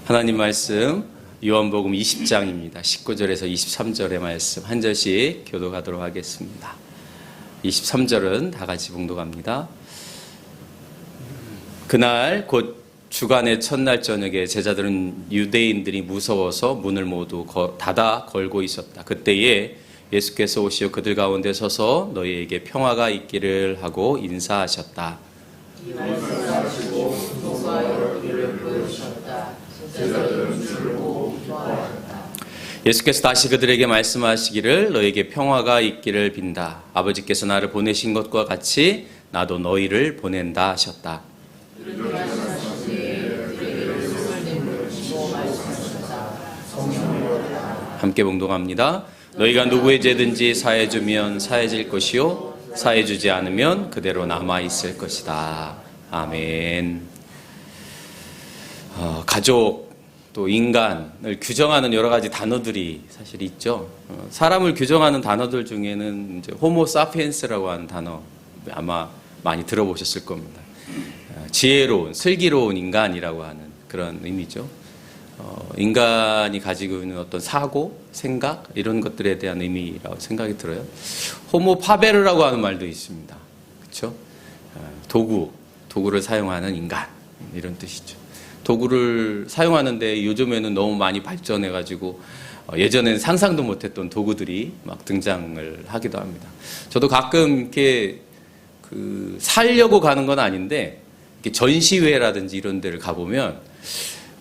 하나님 말씀 요한복음 20장입니다. 19절에서 23절의 말씀 한 절씩 교독하도록 하겠습니다. 23절은 다 같이 봉독합니다. 그날 곧 주간의 첫날 저녁에 제자들은 유대인들이 무서워서 문을 모두 닫아 걸고 있었다. 그때에 예수께서 오시어 그들 가운데 서서 너희에게 평화가 있기를 하고 인사하셨다. 이 말씀을 하시고 손과 얼굴을 보여주셨다. 제자들은 주를 보고 기뻐하였다. 예수께서 다시 그들에게 말씀하시기를 너희에게 평화가 있기를 빈다. 아버지께서 나를 보내신 것과 같이 나도 너희를 보낸다 하셨다. 함께 봉독합니다. 너희가 누구에게든지 사해주면 사해질 것이요 사해주지 않으면 그대로 남아있을 것이다. 아멘. 가족 또 인간을 규정하는 여러 가지 단어들이 사실 있죠. 사람을 규정하는 단어들 중에는 이제 호모 사피엔스라고 하는 단어 아마 많이 들어보셨을 겁니다. 지혜로운, 슬기로운 인간이라고 하는 그런 의미죠. 인간이 가지고 있는 어떤 사고, 생각 이런 것들에 대한 의미라고 생각이 들어요. 호모 파베르라고 하는 말도 있습니다. 그렇죠? 도구를 사용하는 인간 이런 뜻이죠. 도구를 사용하는데 요즘에는 너무 많이 발전해가지고 예전에는 상상도 못했던 도구들이 막 등장을 하기도 합니다. 저도 가끔 이렇게 살려고 가는 건 아닌데 이렇게 전시회라든지 이런 데를 가보면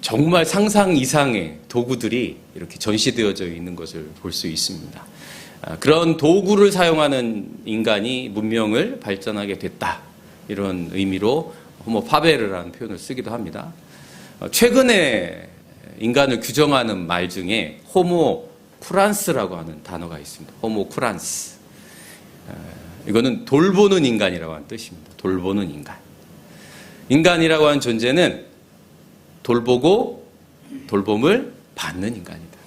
정말 상상 이상의 도구들이 이렇게 전시되어져 있는 것을 볼 수 있습니다. 그런 도구를 사용하는 인간이 문명을 발전하게 됐다. 이런 의미로 호모 파베르라는 표현을 쓰기도 합니다. 최근에 인간을 규정하는 말 중에 호모 쿠란스라고 하는 단어가 있습니다. 호모 쿠란스. 이거는 돌보는 인간이라고 하는 뜻입니다. 돌보는 인간. 인간이라고 하는 존재는 돌보고 돌봄을 받는 인간이다.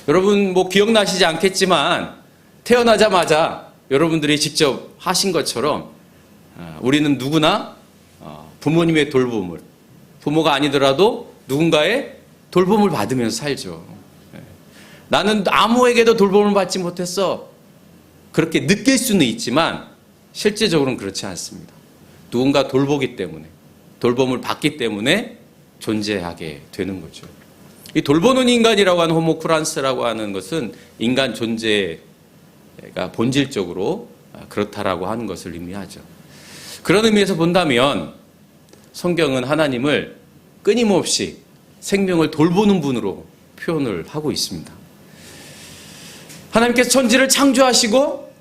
여러분 기억나시지 않겠지만 태어나자마자 여러분들이 직접 하신 것처럼 우리는 누구나 부모님의 돌봄을 부모가 아니더라도 누군가의 돌봄을 받으면서 살죠. 나는 아무에게도 돌봄을 받지 못했어. 그렇게 느낄 수는 있지만 실제적으로는 그렇지 않습니다. 누군가 돌보기 때문에 돌봄을 받기 때문에 존재하게 되는 거죠. 이 돌보는 인간이라고 하는 호모 쿠란스라고 하는 것은 인간 존재가 본질적으로 그렇다라고 하는 것을 의미하죠. 그런 의미에서 본다면 성경은 하나님을 끊임없이 생명을 돌보는 분으로 표현을 하고 있습니다. 하나님께서 천지를 창조하시고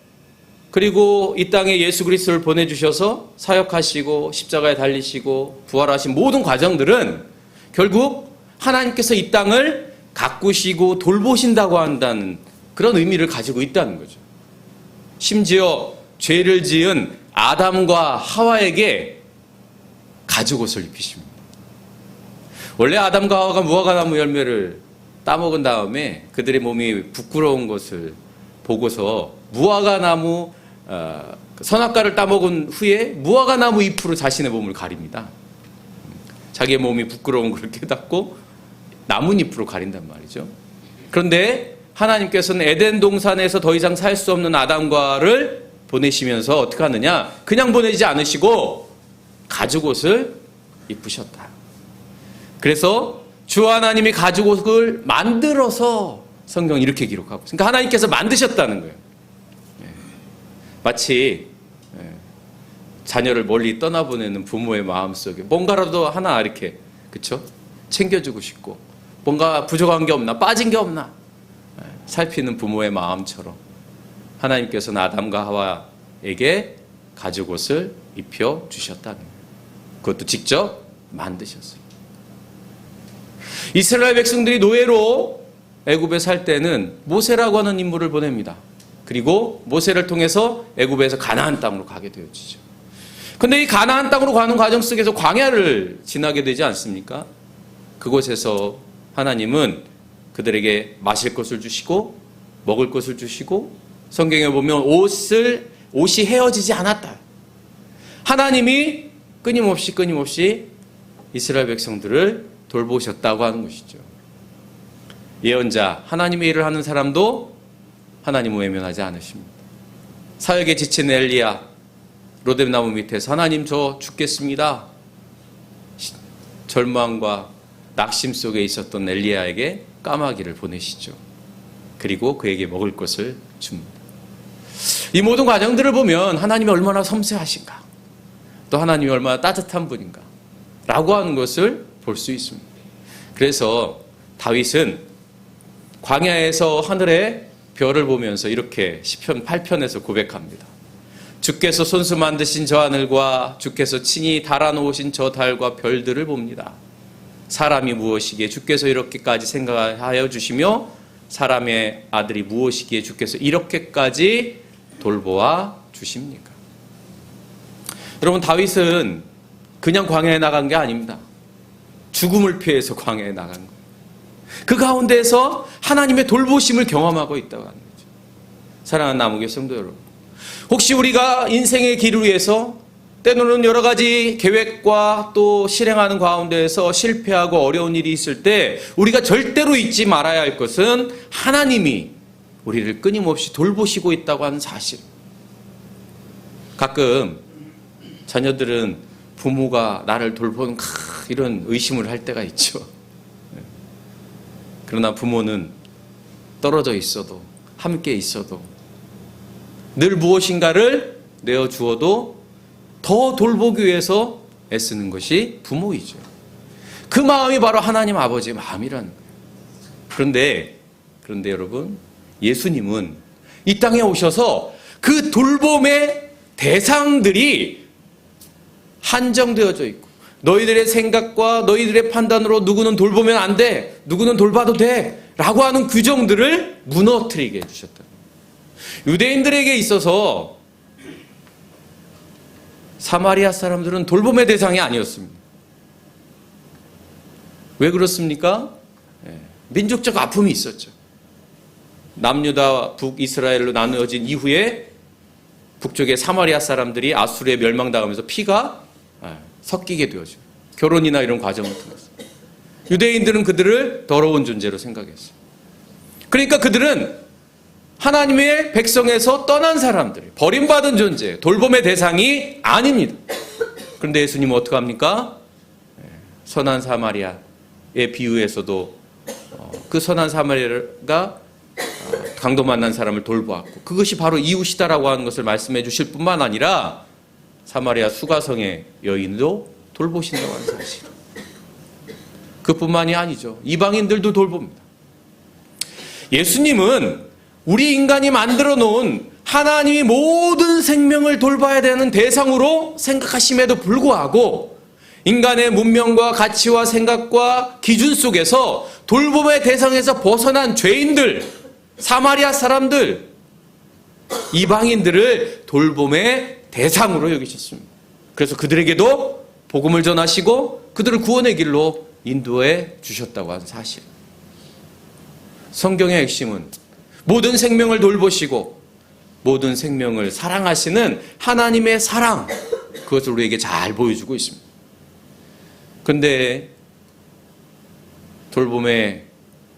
그리고 이 땅에 예수 그리스도를 보내주셔서 사역하시고 십자가에 달리시고 부활하신 모든 과정들은 결국 하나님께서 이 땅을 가꾸시고 돌보신다고 한다는 그런 의미를 가지고 있다는 거죠. 심지어 죄를 지은 아담과 하와에게 가죽옷을 입히십니다. 원래 아담과 하와가 무화과나무 열매를 따먹은 다음에 그들의 몸이 부끄러운 것을 보고서 무화과나무 선악과를 따먹은 후에 무화과나무 잎으로 자신의 몸을 가립니다. 자기의 몸이 부끄러운 걸 깨닫고 나뭇잎으로 가린단 말이죠. 그런데 하나님께서는 에덴 동산에서 더 이상 살 수 없는 아담과를 보내시면서 어떻게 하느냐? 그냥 보내지 않으시고 가죽옷을 입으셨다. 그래서 주 하나님이 가죽옷을 만들어서 성경이 이렇게 기록하고 있습니다. 그러니까 하나님께서 만드셨다는 거예요. 마치 자녀를 멀리 떠나보내는 부모의 마음속에 뭔가라도 하나 이렇게 그쵸? 챙겨주고 싶고 뭔가 부족한 게 없나 빠진 게 없나 살피는 부모의 마음처럼 하나님께서는 아담과 하와에게 가죽옷을 입혀주셨다는 거예요. 그것도 직접 만드셨어요. 이스라엘 백성들이 노예로 애굽에 살 때는 모세라고 하는 인물을 보냅니다. 그리고 모세를 통해서 애굽에서 가나안 땅으로 가게 되어지죠. 근데 이 가나안 땅으로 가는 과정 속에서 광야를 지나게 되지 않습니까? 그곳에서 하나님은 그들에게 마실 것을 주시고 먹을 것을 주시고 성경에 보면 옷이 헤어지지 않았다. 하나님이 끊임없이 이스라엘 백성들을 돌보셨다고 하는 것이죠. 예언자, 하나님의 일을 하는 사람도 하나님을 외면하지 않으십니다. 사역에 지친 엘리야, 로뎀나무 밑에서 하나님 저 죽겠습니다. 절망과 낙심 속에 있었던 엘리야에게 까마귀를 보내시죠. 그리고 그에게 먹을 것을 줍니다. 이 모든 과정들을 보면 하나님이 얼마나 섬세하신가, 또 하나님이 얼마나 따뜻한 분인가 라고 하는 것을 볼 수 있습니다. 그래서 다윗은 광야에서 하늘의 별을 보면서 이렇게 시편 8편에서 고백합니다. 주께서 손수 만드신 저 하늘과 주께서 친히 달아놓으신 저 달과 별들을 봅니다. 사람이 무엇이기에 주께서 이렇게까지 생각하여 주시며 사람의 아들이 무엇이기에 주께서 이렇게까지 돌보아 주십니까? 여러분, 다윗은 그냥 광야에 나간 게 아닙니다. 죽음을 피해서 광야에 나간 거예요. 그 가운데서 하나님의 돌보심을 경험하고 있다고 하는 거죠. 사랑하는 남우교회 성도 여러분, 혹시 우리가 인생의 길을 위해서 때로는 여러 가지 계획과 또 실행하는 가운데에서 실패하고 어려운 일이 있을 때 우리가 절대로 잊지 말아야 할 것은 하나님이 우리를 끊임없이 돌보시고 있다고 하는 사실. 가끔 자녀들은 부모가 나를 돌보는 이런 의심을 할 때가 있죠. 그러나 부모는 떨어져 있어도, 함께 있어도, 늘 무엇인가를 내어주어도 더 돌보기 위해서 애쓰는 것이 부모이죠. 그 마음이 바로 하나님 아버지의 마음이라는 거예요. 그런데 여러분, 예수님은 이 땅에 오셔서 그 돌봄의 대상들이 한정되어져 있고, 너희들의 생각과 너희들의 판단으로 누구는 돌보면 안 돼, 누구는 돌봐도 돼 라고 하는 규정들을 무너뜨리게 해주셨다. 유대인들에게 있어서 사마리아 사람들은 돌봄의 대상이 아니었습니다. 왜 그렇습니까? 민족적 아픔이 있었죠. 남유다 북이스라엘로 나누어진 이후에 북쪽의 사마리아 사람들이 아수르에 멸망당하면서 피가 섞이게 되어져. 결혼이나 이런 과정을 통해서. 유대인들은 그들을 더러운 존재로 생각했어요. 그러니까 그들은 하나님의 백성에서 떠난 사람들, 버림받은 존재, 돌봄의 대상이 아닙니다. 그런데 예수님은 어떻게 합니까? 선한 사마리아의 비유에서도 그 선한 사마리아가 강도 만난 사람을 돌보았고, 그것이 바로 이웃이다라고 하는 것을 말씀해 주실 뿐만 아니라 사마리아 수가성의 여인도 돌보신다고 하는 사실. 그뿐만이 아니죠. 이방인들도 돌봅니다. 예수님은 우리 인간이 만들어 놓은 하나님이 모든 생명을 돌봐야 되는 대상으로 생각하심에도 불구하고 인간의 문명과 가치와 생각과 기준 속에서 돌봄의 대상에서 벗어난 죄인들, 사마리아 사람들, 이방인들을 돌봄의 대상으로 여기셨습니다. 그래서 그들에게도 복음을 전하시고 그들을 구원의 길로 인도해 주셨다고 하는 사실. 성경의 핵심은 모든 생명을 돌보시고 모든 생명을 사랑하시는 하나님의 사랑, 그것을 우리에게 잘 보여주고 있습니다. 그런데 돌봄의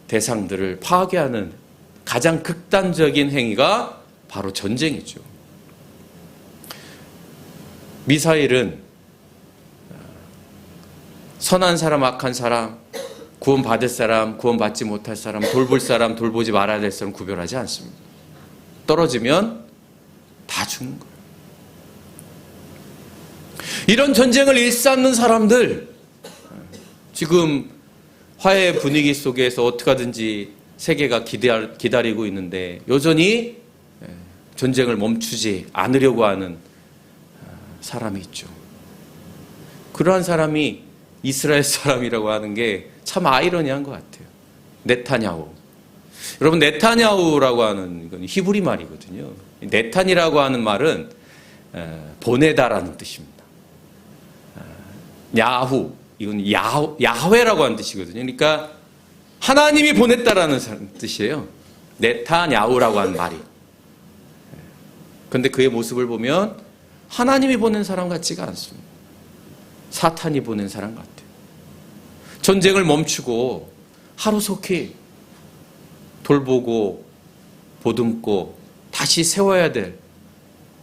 대상들을 파괴하는 가장 극단적인 행위가 바로 전쟁이죠. 미사일은 선한 사람, 악한 사람, 구원받을 사람, 구원받지 못할 사람, 돌볼 사람, 돌보지 말아야 될 사람 구별하지 않습니다. 떨어지면 다 죽는 거예요. 이런 전쟁을 일삼는 사람들, 지금 화해 분위기 속에서 어떻게 하든지 세계가 기다리고 있는데 여전히 전쟁을 멈추지 않으려고 하는 사람이 있죠. 그러한 사람이 이스라엘 사람이라고 하는 게 참 아이러니한 것 같아요. 네타냐후. 여러분, 네타냐후라고 하는 건 히브리 말이거든요. 네탄이라고 하는 말은 보내다라는 뜻입니다. 야후, 이건 야훼라고 하는 뜻이거든요. 그러니까 하나님이 보냈다라는 뜻이에요. 네타냐후라고 하는 말이. 그런데 그의 모습을 보면 하나님이 보낸 사람 같지가 않습니다. 사탄이 보낸 사람 같아요. 전쟁을 멈추고 하루속히 돌보고 보듬고 다시 세워야 될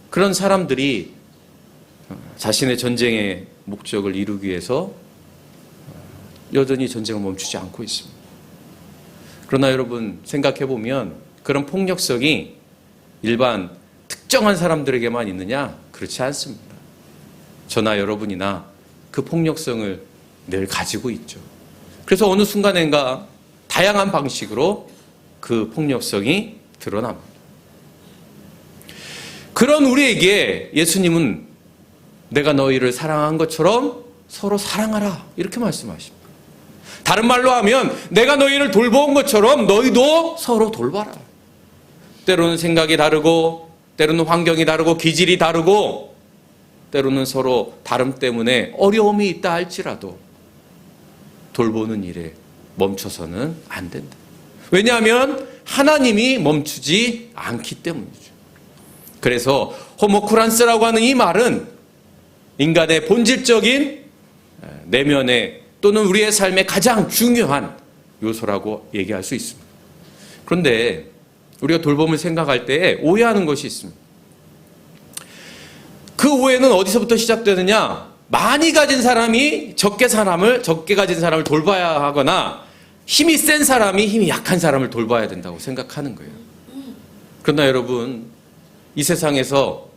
그런 사람들이 자신의 전쟁의 목적을 이루기 위해서 여전히 전쟁을 멈추지 않고 있습니다. 그러나 여러분 생각해 보면 그런 폭력성이 일반 특정한 사람들에게만 있느냐? 그렇지 않습니다. 저나 여러분이나 그 폭력성을 늘 가지고 있죠. 그래서 어느 순간인가 다양한 방식으로 그 폭력성이 드러납니다. 그런 우리에게 예수님은 내가 너희를 사랑한 것처럼 서로 사랑하라 이렇게 말씀하십니다. 다른 말로 하면 내가 너희를 돌본 것처럼 너희도 서로 돌봐라. 때로는 생각이 다르고 때로는 환경이 다르고 기질이 다르고 때로는 서로 다름 때문에 어려움이 있다 할지라도 돌보는 일에 멈춰서는 안 된다. 왜냐하면 하나님이 멈추지 않기 때문이죠. 그래서 호모쿠란스라고 하는 이 말은 인간의 본질적인 내면의 또는 우리의 삶의 가장 중요한 요소라고 얘기할 수 있습니다. 그런데 우리가 돌봄을 생각할 때 오해하는 것이 있습니다. 그 오해는 어디서부터 시작되느냐? 많이 가진 사람이 적게 가진 사람을 돌봐야 하거나 힘이 센 사람이 힘이 약한 사람을 돌봐야 된다고 생각하는 거예요. 그러나 여러분, 이 세상에서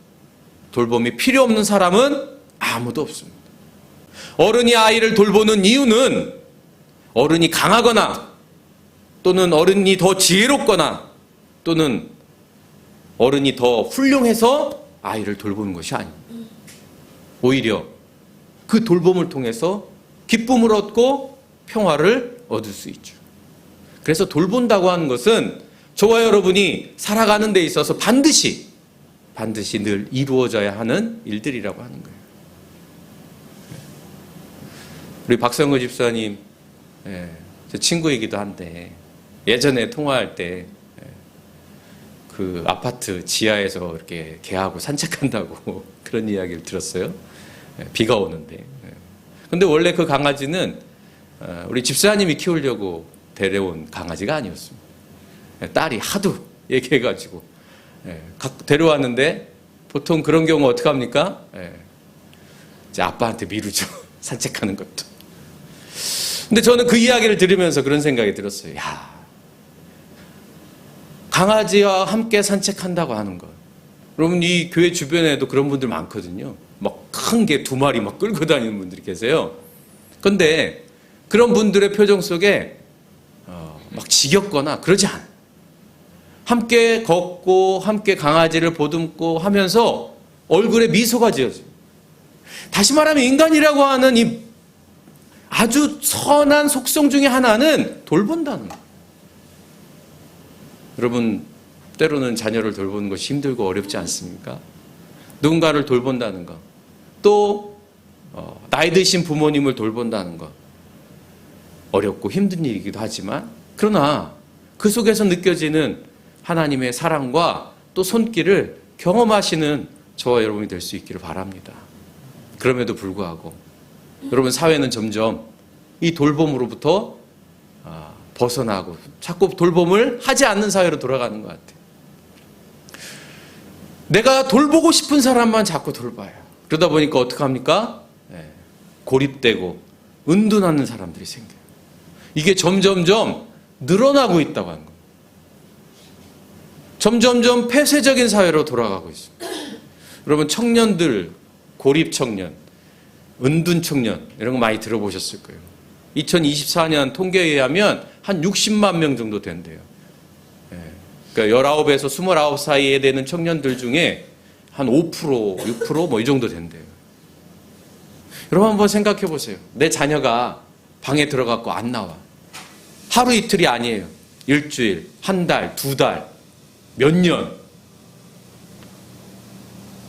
돌봄이 필요 없는 사람은 아무도 없습니다. 어른이 아이를 돌보는 이유는 어른이 강하거나 또는 어른이 더 지혜롭거나 또는 어른이 더 훌륭해서 아이를 돌보는 것이 아닙니다. 오히려 그 돌봄을 통해서 기쁨을 얻고 평화를 얻을 수 있죠. 그래서 돌본다고 하는 것은 저와 여러분이 살아가는 데 있어서 반드시 늘 이루어져야 하는 일들이라고 하는 거예요. 우리 박성호 집사님, 제 친구이기도 한데 예전에 통화할 때 그 아파트 지하에서 이렇게 개하고 산책한다고 그런 이야기를 들었어요. 비가 오는데. 근데 원래 그 강아지는 우리 집사님이 키우려고 데려온 강아지가 아니었습니다. 딸이 하도 얘기해가지고 데려왔는데 보통 그런 경우 어떻게 합니까? 이제 아빠한테 미루죠. 산책하는 것도. 근데 저는 그 이야기를 들으면서 그런 생각이 들었어요. 야, 강아지와 함께 산책한다고 하는 것. 여러분, 이 교회 주변에도 그런 분들 많거든요. 막 큰 개 2마리 막 끌고 다니는 분들이 계세요. 근데 그런 분들의 표정 속에 막 지겹거나 그러지 않아요. 함께 걷고 함께 강아지를 보듬고 하면서 얼굴에 미소가 지어져요. 다시 말하면 인간이라고 하는 이 아주 선한 속성 중에 하나는 돌본다는 거예요. 여러분, 때로는 자녀를 돌보는 것이 힘들고 어렵지 않습니까? 누군가를 돌본다는 것, 또 나이 드신 부모님을 돌본다는 것, 어렵고 힘든 일이기도 하지만 그러나 그 속에서 느껴지는 하나님의 사랑과 또 손길을 경험하시는 저와 여러분이 될 수 있기를 바랍니다. 그럼에도 불구하고 여러분, 사회는 점점 이 돌봄으로부터 벗어나고 자꾸 돌봄을 하지 않는 사회로 돌아가는 것 같아요. 내가 돌보고 싶은 사람만 자꾸 돌봐요. 그러다 보니까 어떻게 합니까? 고립되고 은둔하는 사람들이 생겨요. 이게 점점점 늘어나고 있다고 하는 거예요. 점점점 폐쇄적인 사회로 돌아가고 있습니다. 여러분, 청년들, 고립 청년, 은둔 청년 이런 거 많이 들어보셨을 거예요. 2024년 통계에 의하면 한 60만 명 정도 된대요. 그러니까 19에서 29 사이에 되는 청년들 중에 한 5%, 6% 뭐 이 정도 된대요. 여러분 한번 생각해 보세요. 내 자녀가 방에 들어갔고 안 나와. 하루 이틀이 아니에요. 일주일, 한 달, 2달, 몇 년.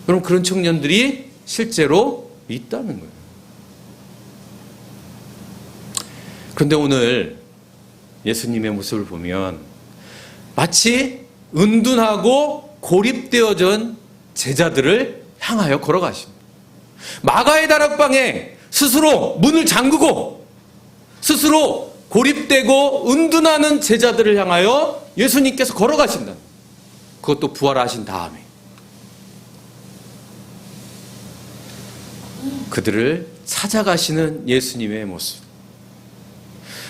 그럼 그런 청년들이 실제로 있다는 거예요. 그런데 오늘 예수님의 모습을 보면 마치 은둔하고 고립되어진 제자들을 향하여 걸어가십니다. 마가의 다락방에 스스로 문을 잠그고 스스로 고립되고 은둔하는 제자들을 향하여 예수님께서 걸어가신다. 그것도 부활하신 다음에. 그들을 찾아가시는 예수님의 모습.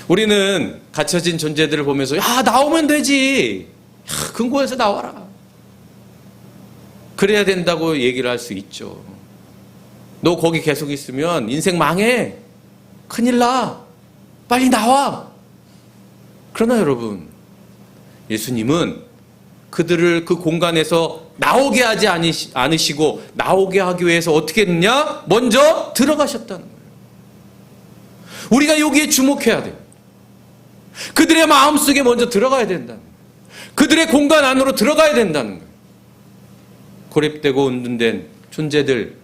우리는 갇혀진 존재들을 보면서 야, 나오면 되지. 야, 금고에서 나와라. 그래야 된다고 얘기를 할 수 있죠. 너 거기 계속 있으면 인생 망해. 큰일 나. 빨리 나와. 그러나 여러분, 예수님은 그들을 그 공간에서 나오게 하지 않으시고 나오게 하기 위해서 어떻게 했느냐? 먼저 들어가셨다는 거예요. 우리가 여기에 주목해야 돼요. 그들의 마음속에 먼저 들어가야 된다는 거예요. 그들의 공간 안으로 들어가야 된다는 거예요. 고립되고 은둔된 존재들,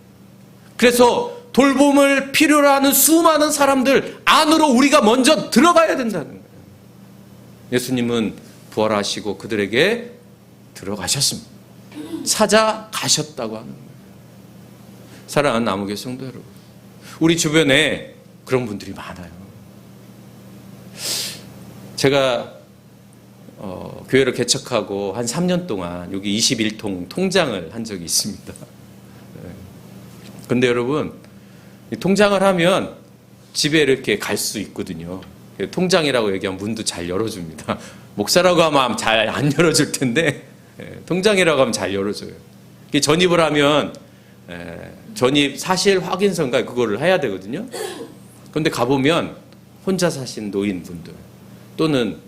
그래서 돌봄을 필요로 하는 수많은 사람들 안으로 우리가 먼저 들어가야 된다는 거예요. 예수님은 부활하시고 그들에게 들어가셨습니다. 찾아가셨다고 하는 거예요. 사랑하는 남우교회 성도 여러분, 우리 주변에 그런 분들이 많아요. 제가 교회를 개척하고 한 3년 동안 여기 21통 통장을 한 적이 있습니다. 근데 여러분, 이 통장을 하면 집에 이렇게 갈 수 있거든요. 통장이라고 얘기하면 문도 잘 열어줍니다. 목사라고 하면 잘 안 열어줄 텐데 통장이라고 하면 잘 열어줘요. 전입을 하면 전입 사실 확인서인가 그거를 해야 되거든요. 그런데 가보면 혼자 사신 노인분들 또는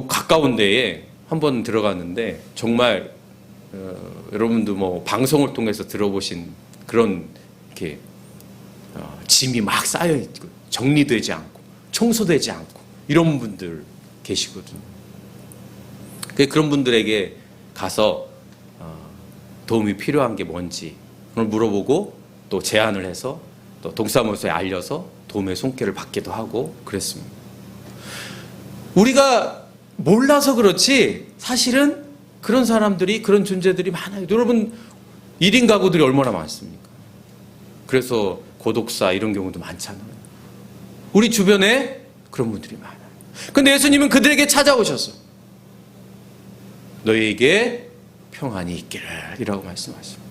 가까운 데에 한번 들어갔는데 정말 여러분도 뭐 방송을 통해서 들어보신 그런 이렇게 짐이 막 쌓여 있고 정리되지 않고 청소되지 않고 이런 분들 계시거든요. 그런 분들에게 가서 도움이 필요한 게 뭔지 그걸 물어보고 또 제안을 해서 또 동사무소에 알려서 도움의 손길을 받기도 하고 그랬습니다. 우리가 몰라서 그렇지 사실은 그런 사람들이 그런 존재들이 많아요. 여러분 1인 가구들이 얼마나 많습니까? 그래서 고독사 이런 경우도 많잖아요. 우리 주변에 그런 분들이 많아요. 근데 예수님은 그들에게 찾아오셔서 너희에게 평안이 있기를 이라고 말씀하십니다.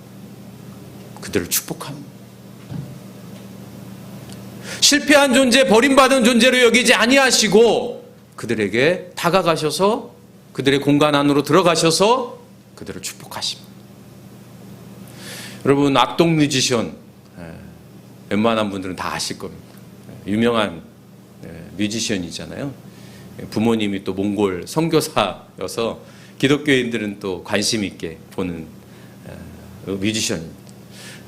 그들을 축복합니다. 실패한 존재, 버림받은 존재로 여기지 아니하시고 그들에게 다가가셔서 그들의 공간 안으로 들어가셔서 그들을 축복하십니다. 여러분 악동 뮤지션 웬만한 분들은 다 아실 겁니다. 유명한 뮤지션이잖아요. 부모님이 또 몽골 선교사여서 기독교인들은 또 관심 있게 보는 뮤지션입니다.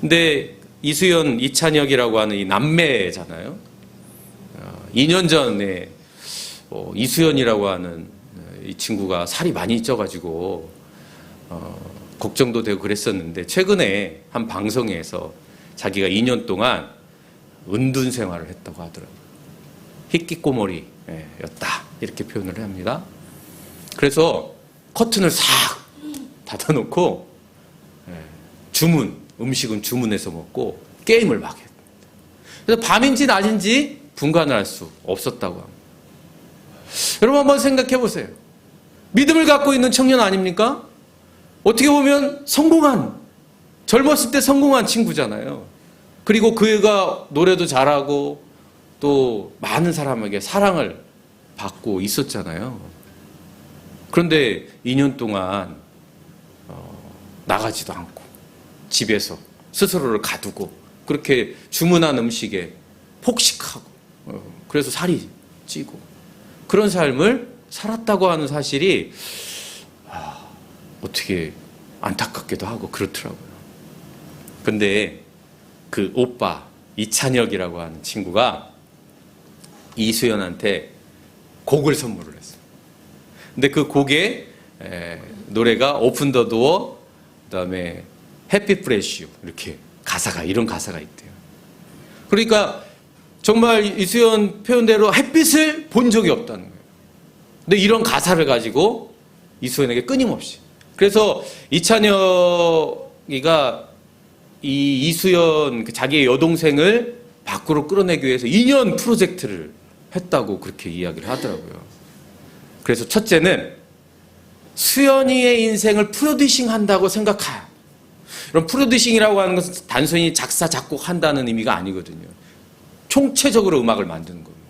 근데 이수연, 이찬혁이라고 하는 이 남매잖아요. 2년 전에 이수연이라고 하는 이 친구가 살이 많이 쪄가지고 걱정도 되고 그랬었는데 최근에 한 방송에서 자기가 2년 동안 은둔 생활을 했다고 하더라고요. 희끼꼬머리였다 이렇게 표현을 합니다. 그래서 커튼을 싹 닫아놓고 음식은 주문해서 먹고 게임을 막 했다. 그래서 밤인지 낮인지 분간을 할 수 없었다고 합니다. 여러분 한번 생각해 보세요. 믿음을 갖고 있는 청년 아닙니까? 어떻게 보면 젊었을 때 성공한 친구잖아요. 그리고 그가 노래도 잘하고 또 많은 사람에게 사랑을 받고 있었잖아요. 그런데 2년 동안 나가지도 않고 집에서 스스로를 가두고 그렇게 주문한 음식에 폭식하고 그래서 살이 찌고 그런 삶을 살았다고 하는 사실이 어떻게 안타깝기도 하고 그렇더라고요. 근데 그 오빠 이찬혁이라고 하는 친구가 이수연한테 곡을 선물을 했어요. 근데 그 곡에 노래가 오픈 더 도어, 그다음에 해피 프레쉬 이렇게 이런 가사가 있대요. 그러니까 정말 이수연 표현대로 햇빛을 본 적이 없다는 거예요. 근데 이런 가사를 가지고 이수연에게 끊임없이. 그래서 이찬혁이가 이 이수연 자기의 여동생을 밖으로 끌어내기 위해서 2년 프로젝트를 했다고 그렇게 이야기를 하더라고요. 그래서 첫째는 수연이의 인생을 프로듀싱 한다고 생각해요. 그럼 프로듀싱이라고 하는 것은 단순히 작사, 작곡한다는 의미가 아니거든요. 총체적으로 음악을 만드는 겁니다.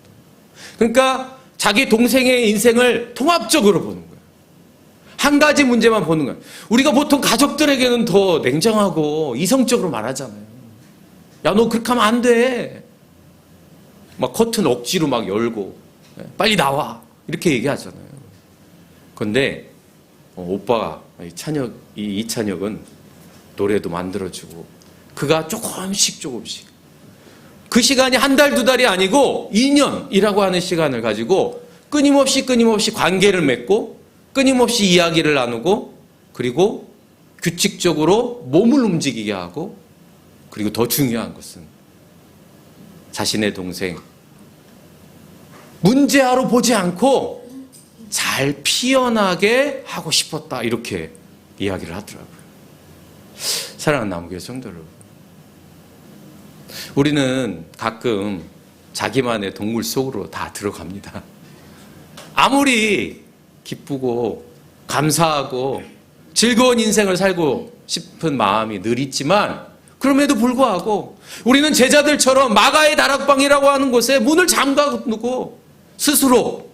그러니까 자기 동생의 인생을 통합적으로 보는 거예요. 한 가지 문제만 보는 거예요. 우리가 보통 가족들에게는 더 냉정하고 이성적으로 말하잖아요. 야, 너 그렇게 하면 안 돼. 막 커튼 억지로 막 열고 빨리 나와 이렇게 얘기하잖아요. 그런데 오빠가 이찬혁은 노래도 만들어주고 그가 조금씩 그 시간이 한 달, 두 달이 아니고 2년이라고 하는 시간을 가지고 끊임없이 관계를 맺고 끊임없이 이야기를 나누고 그리고 규칙적으로 몸을 움직이게 하고 그리고 더 중요한 것은 자신의 동생 문제아로 보지 않고 잘 피어나게 하고 싶었다 이렇게 이야기를 하더라고요. 사랑하는 남교회 성도 여러분, 우리는 가끔 자기만의 동굴 속으로 다 들어갑니다. 아무리 기쁘고 감사하고 즐거운 인생을 살고 싶은 마음이 늘 있지만 그럼에도 불구하고 우리는 제자들처럼 마가의 다락방이라고 하는 곳에 문을 잠가두고 스스로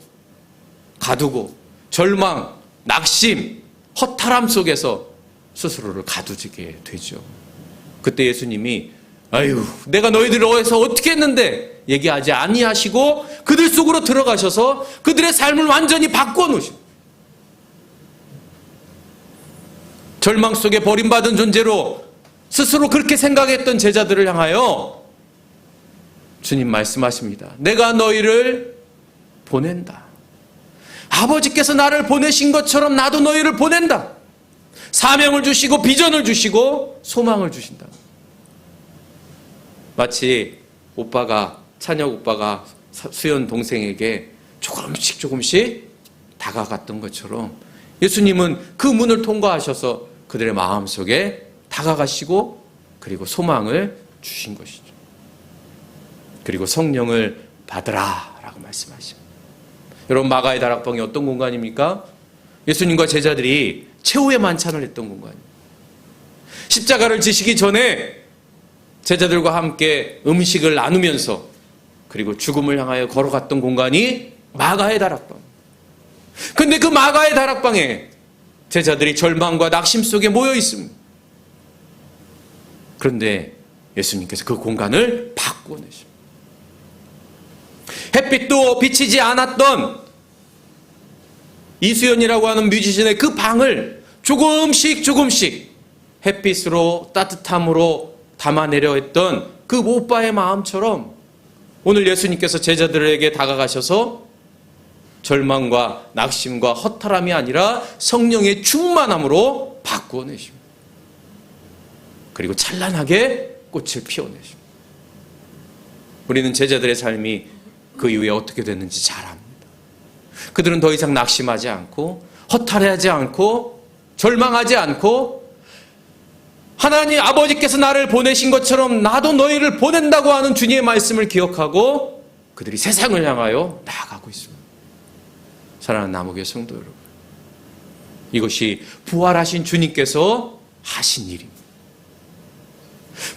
가두고 절망, 낙심, 허탈함 속에서 스스로를 가두게 되죠. 그때 예수님이 아유 내가 너희들을 어디서 어떻게 했는데 얘기하지 아니하시고 그들 속으로 들어가셔서 그들의 삶을 완전히 바꿔놓으십니다. 절망 속에 버림받은 존재로 스스로 그렇게 생각했던 제자들을 향하여 주님 말씀하십니다. 내가 너희를 보낸다. 아버지께서 나를 보내신 것처럼 나도 너희를 보낸다. 사명을 주시고 비전을 주시고 소망을 주신다. 마치 찬혁 오빠가 수연 동생에게 조금씩 다가갔던 것처럼 예수님은 그 문을 통과하셔서 그들의 마음속에 다가가시고 그리고 소망을 주신 것이죠. 그리고 성령을 받으라 라고 말씀하십니다. 여러분 마가의 다락방이 어떤 공간입니까? 예수님과 제자들이 최후의 만찬을 했던 공간입니다. 십자가를 지시기 전에 제자들과 함께 음식을 나누면서 그리고 죽음을 향하여 걸어갔던 공간이 마가의 다락방. 근데 그 마가의 다락방에 제자들이 절망과 낙심 속에 모여 있습니다. 그런데 예수님께서 그 공간을 바꿔내십니다. 햇빛도 비치지 않았던 이수연이라고 하는 뮤지션의 그 방을 조금씩 햇빛으로 따뜻함으로 담아내려 했던 그 오빠의 마음처럼 오늘 예수님께서 제자들에게 다가가셔서 절망과 낙심과 허탈함이 아니라 성령의 충만함으로 바꾸어내십니다. 그리고 찬란하게 꽃을 피워내십니다. 우리는 제자들의 삶이 그 이후에 어떻게 됐는지 잘 압니다. 그들은 더 이상 낙심하지 않고 허탈해하지 않고 절망하지 않고 하나님 아버지께서 나를 보내신 것처럼 나도 너희를 보낸다고 하는 주님의 말씀을 기억하고 그들이 세상을 향하여 나아가고 있습니다. 사랑하는 남우교회 성도 여러분, 이것이 부활하신 주님께서 하신 일입니다.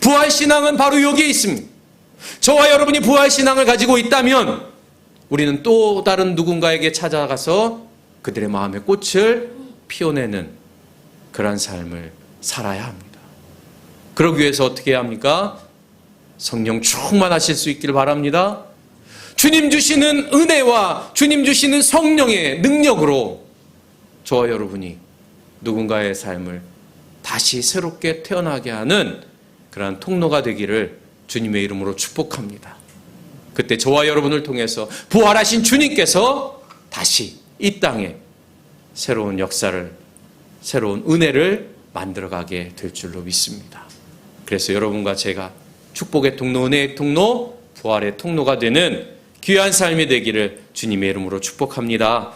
부활신앙은 바로 여기에 있습니다. 저와 여러분이 부활신앙을 가지고 있다면 우리는 또 다른 누군가에게 찾아가서 그들의 마음의 꽃을 피워내는 그러한 삶을 살아야 합니다. 그러기 위해서 어떻게 해야 합니까? 성령 충만하실 수 있기를 바랍니다. 주님 주시는 은혜와 주님 주시는 성령의 능력으로 저와 여러분이 누군가의 삶을 다시 새롭게 태어나게 하는 그러한 통로가 되기를 주님의 이름으로 축복합니다. 그때 저와 여러분을 통해서 부활하신 주님께서 다시 이 땅에 새로운 역사를, 새로운 은혜를 만들어가게 될 줄로 믿습니다. 그래서 여러분과 제가 축복의 통로, 은혜의 통로, 부활의 통로가 되는 귀한 삶이 되기를 주님의 이름으로 축복합니다.